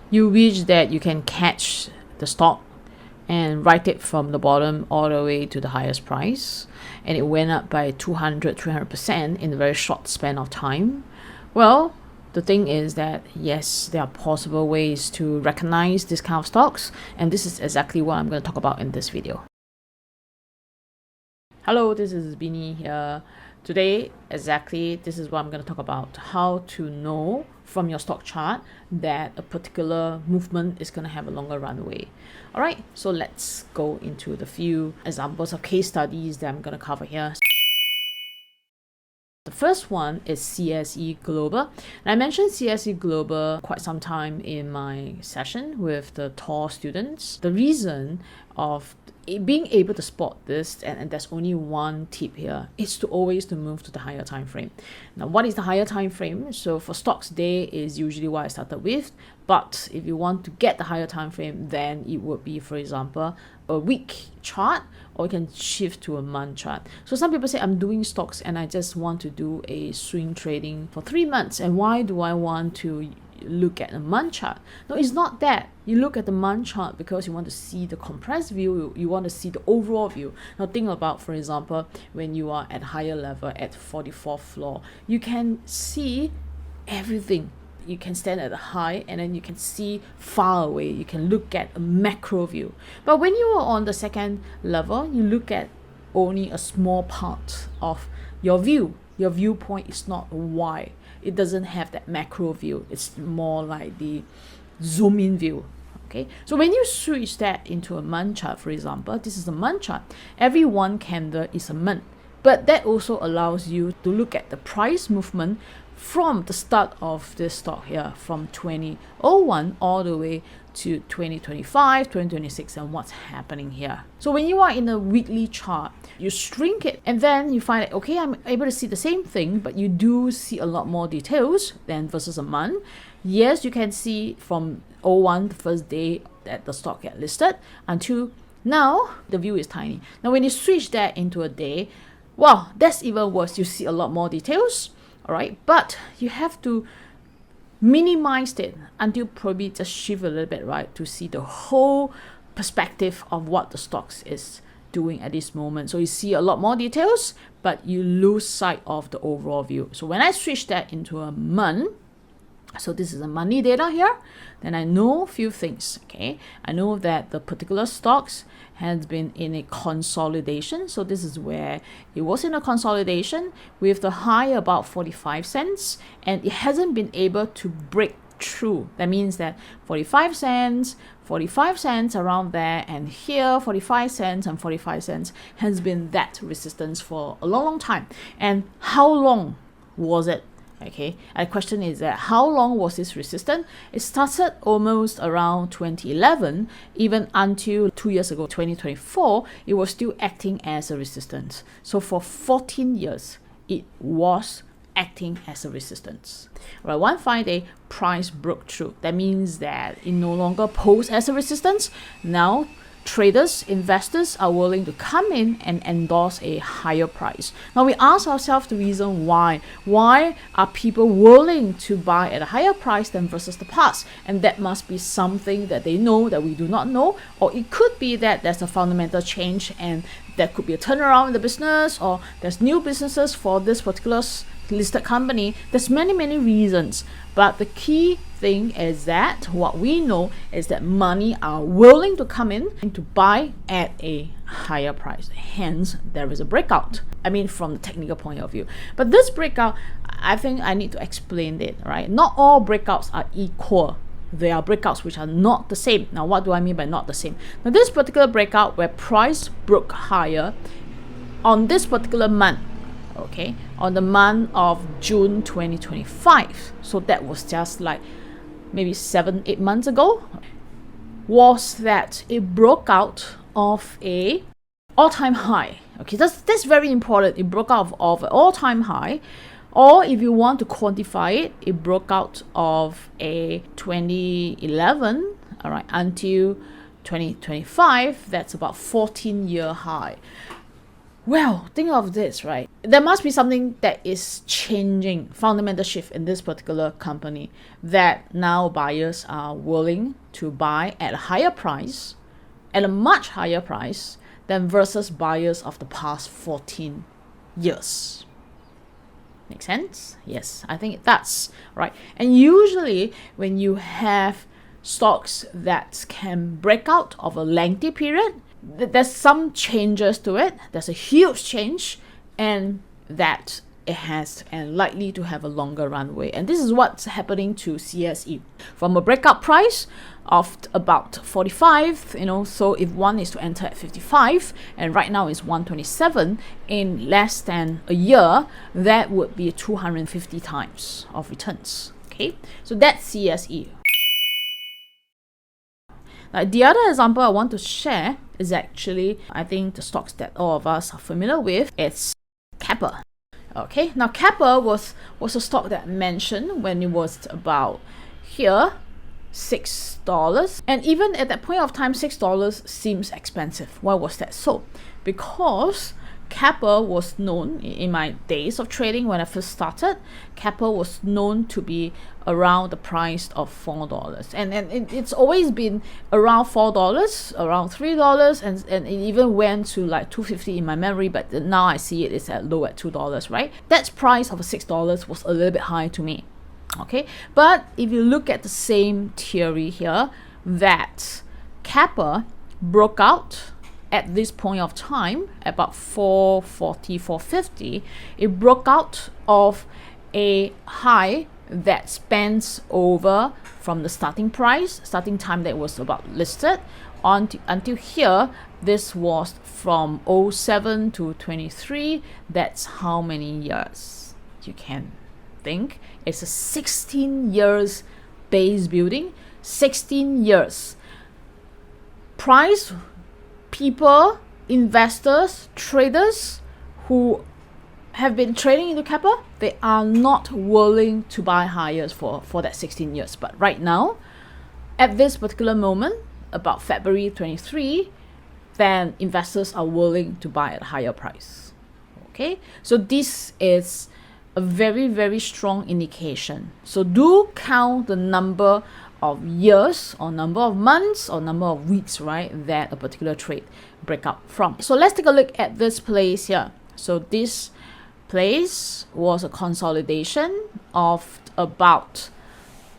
You wish that you can catch the stock and write it from the bottom all the way to the highest price, and it went up by 200-300% in a very short span of time. Well, the thing is that yes, there are possible ways to recognize this kind of stocks, and this is exactly what I'm going to talk about in this video. Hello, this is Binni here. Today, exactly, this is what I'm going to talk about: how to know from your stock chart that a particular movement is going to have a longer runway. All right, so let's go into the few examples of case studies that I'm going to cover here. The first one is CSE Global. And I mentioned CSE Global quite some time in my session with the TOR students. The reason of being able to spot this, and there's only one tip here, is to always to move to the higher time frame. Now, what is the higher time frame? So for stocks, day is usually what I started with, but if you want to get the higher time frame, then it would be, for example, a week chart, or you can shift to a month chart. So some people say, I'm doing stocks and I just want to do a swing trading for 3 months, and why do I want to look at a month chart? No, it's not that. You look at the month chart because you want to see the compressed view, you want to see the overall view. Now think about, for example, when you are at higher level at 44th floor, you can see everything. You can stand at the high and then you can see far away. You can look at a macro view. But when you are on the second level, you look at only a small part of your view. Your viewpoint is not wide. It doesn't have that macro view. It's more like the zoom in view. Okay, so when you switch that into a month chart, for example, this is a month chart. Every one candle is a month. But that also allows you to look at the price movement from the start of this stock here, from 2001 all the way to 2025, 2026, and what's happening here. So when you are in a weekly chart, you shrink it and then you find that, okay, I'm able to see the same thing, but you do see a lot more details than versus a month. Yes, you can see from 01, the first day that the stock get listed, until now, the view is tiny. Now, when you switch that into a day, wow, that's even worse. You see a lot more details. All right, but you have to minimize it until probably just shift a little bit, right, to see the whole perspective of what the stocks is doing at this moment. So you see a lot more details, but you lose sight of the overall view. So when I switch that into a month, so this is a monthly data here, then I know a few things. Okay, I know that the particular stocks has been in a consolidation. So this is where it was in a consolidation with the high about 45 cents, and it hasn't been able to break through. That means that 45 cents around there, and here 45 cents and 45 cents has been that resistance for a long time. And how long was it? Okay, and the question is that how long was this resistant? It started almost around 2011, even until 2 years ago, 2024, it was still acting as a resistance. So for 14 years, it was acting as a resistance. Right, one fine day, price broke through. That means that it no longer posed as a resistance. Now, traders, investors are willing to come in and endorse a higher price. Now we ask ourselves the reason why. Why are people willing to buy at a higher price than versus the past? And that must be something that they know that we do not know, or it could be that there's a fundamental change and there could be a turnaround in the business, or there's new businesses for this particular listed company. There's many reasons, but the key thing is that what we know is that money are willing to come in and to buy at a higher price. Hence, there is a breakout. I mean, from the technical point of view. But this breakout, I think I need to explain it, right? Not all breakouts are equal. There are breakouts which are not the same. Now, what do I mean by not the same? Now, this particular breakout where price broke higher on this particular month, okay, on the month of June 2025, so that was just like maybe 7-8 months ago, was that it broke out of a all-time high. Okay, that's very important. It broke out of an all-time high, or if you want to quantify it, it broke out of a 2011, all right, until 2025. That's about 14-year high. Well, think of this, right? There must be something that is changing, fundamental shift in this particular company, that now buyers are willing to buy at a higher price, at a much higher price than versus buyers of the past 14 years. Make sense? Yes, I think that's right. And usually when you have stocks that can break out of a lengthy period, there's some changes to it. There's a huge change, and that it has and likely to have a longer runway. And this is what's happening to CSE. From a breakout price of about 45, so if one is to enter at 55, and right now is 127, in less than a year, that would be 250 times of returns. Okay, so that's CSE. Now, the other example I want to share is actually, I think, the stocks that all of us are familiar with. It's Keppel. Okay, now Keppel was a stock that I mentioned when it was about here, $6. And even at that point of time, $6 seems expensive. Why was that so? Because Keppel was known, in my days of trading when I first started, Keppel was known to be around the price of $4. And it's always been around $4, around $3, and it even went to like $2.50 in my memory, but now I see it is at low at $2, right? That price of $6 was a little bit high to me. Okay, but if you look at the same theory here, that Keppel broke out at this point of time, about 440, 450, it broke out of a high that spans over from the starting time that was about listed on until here. This was from 07 to 23. That's how many years? You can think. It's a 16 years base building, 16 years. People, investors, traders who have been trading into Keppel, they are not willing to buy higher for that 16 years. But right now, at this particular moment, about February 23, then investors are willing to buy at a higher price. Okay, so this is a very, very strong indication. So do count the number of years or number of months or number of weeks, right, that a particular trade break out from. So let's take a look at this place here. So this place was a consolidation of about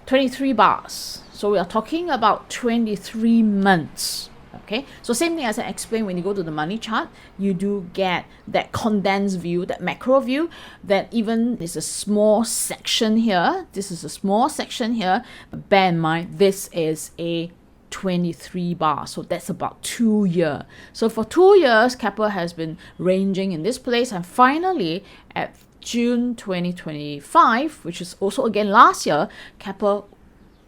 23 bars. So we are talking about 23 months. Okay, so same thing as I explained, when you go to the money chart, you do get that condensed view, that macro view, that even there's a small section here. This is a small section here. But bear in mind, this is a 23 bar, so that's about 2 years. So for 2 years, Keppel has been ranging in this place, and finally at June 2025, which is also again last year, Keppel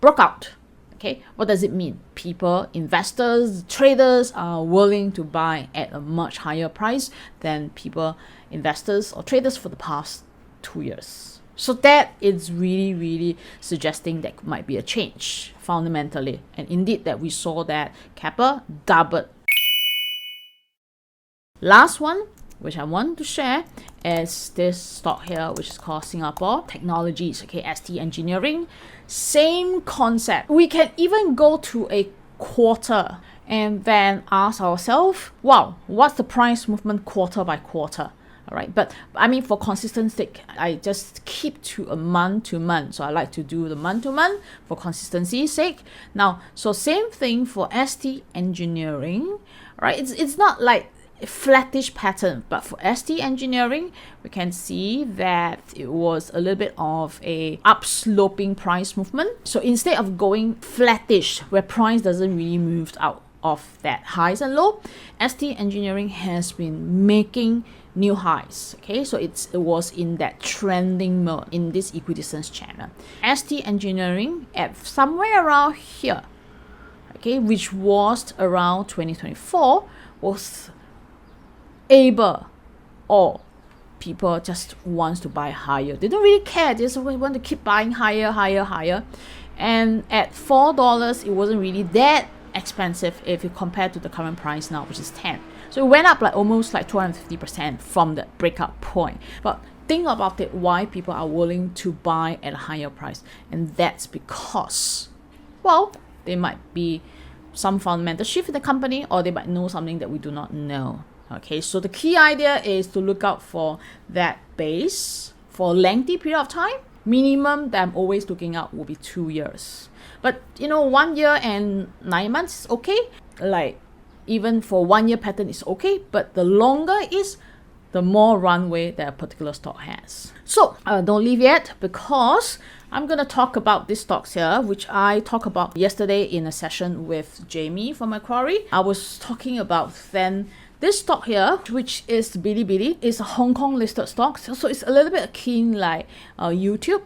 broke out. Okay, what does it mean? People, investors, traders are willing to buy at a much higher price than people, investors or traders for the past 2 years. So that is really, really suggesting that might be a change fundamentally. And indeed that we saw that Keppel doubled. Last one, which I want to share, is this stock here, which is called Singapore Technologies, okay, ST Engineering. Same concept. We can even go to a quarter and then ask ourselves, wow, what's the price movement quarter by quarter? All right, but I mean, for consistency sake, I just keep to a month to month. So I like to do the month to month for consistency's sake. Now, so same thing for ST Engineering, right? It's not like a flattish pattern, but for ST Engineering, we can see that it was a little bit of a upsloping price movement. So instead of going flattish, where price doesn't really move out of that highs and low, ST Engineering has been making new highs. Okay, so it was in that trending mode in this equidistance channel. ST Engineering at somewhere around here, okay, which was around 2024, was able, or people just wants to buy higher. They don't really care. They just want to keep buying higher. And at $4, it wasn't really that expensive if you compare to the current price now, which is 10. So it went up like almost like 250% from the breakout point. But think about it, why people are willing to buy at a higher price. And that's because, well, there might be some fundamental shift in the company, or they might know something that we do not know. Okay, so the key idea is to look out for that base for a lengthy period of time. Minimum that I'm always looking out will be 2 years. But 1 year and 9 months is okay. Like even for 1 year pattern is okay. But the longer is, the more runway that a particular stock has. So don't leave yet, because I'm going to talk about these stocks here, which I talked about yesterday in a session with Jamie from Macquarie. I was talking about then this stock here, which is Binni, is a Hong Kong listed stock. So it's a little bit akin like YouTube.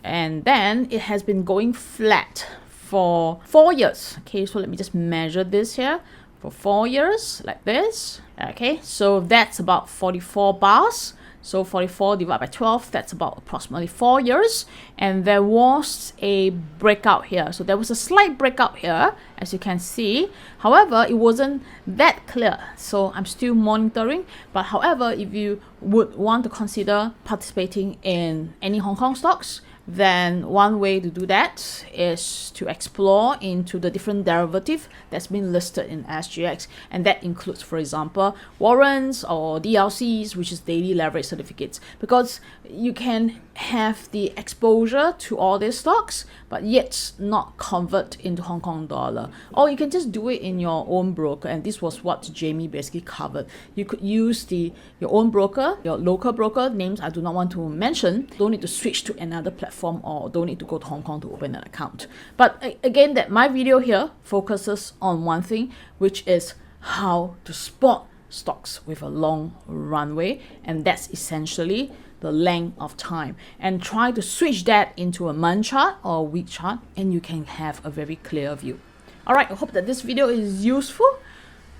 And then it has been going flat for 4 years. Okay, so let me just measure this here. For 4 years, like this. Okay, so that's about 44 bars. So 44 divided by 12, that's about approximately 4 years. And there was a breakout here. So there was a slight breakout here, as you can see. However, it wasn't that clear. So I'm still monitoring. But however, if you would want to consider participating in any Hong Kong stocks, then one way to do that is to explore into the different derivative that's been listed in SGX, and that includes, for example, warrants or DLCs, which is daily leverage certificates, because you can have the exposure to all these stocks but yet not convert into Hong Kong dollar, or you can just do it in your own broker. And this was what Jamie basically covered. You could use your own broker, your local broker, names I do not want to mention. Don't need to switch to another platform, or don't need to go to Hong Kong to open an account. But again, that my video here focuses on one thing, which is how to spot stocks with a long runway, and that's essentially the length of time, and try to switch that into a month chart or a week chart, and you can have a very clear view. All right, I hope that this video is useful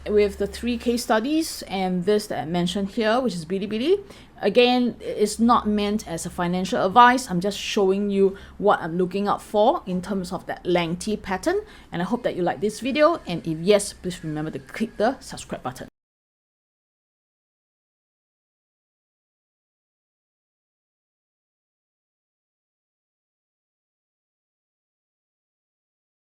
with the 3 case studies and this that I mentioned here, which is Binni. Again, it's not meant as a financial advice. I'm just showing you what I'm looking out for in terms of that lengthy pattern. And I hope that you like this video. And if yes, please remember to click the subscribe button.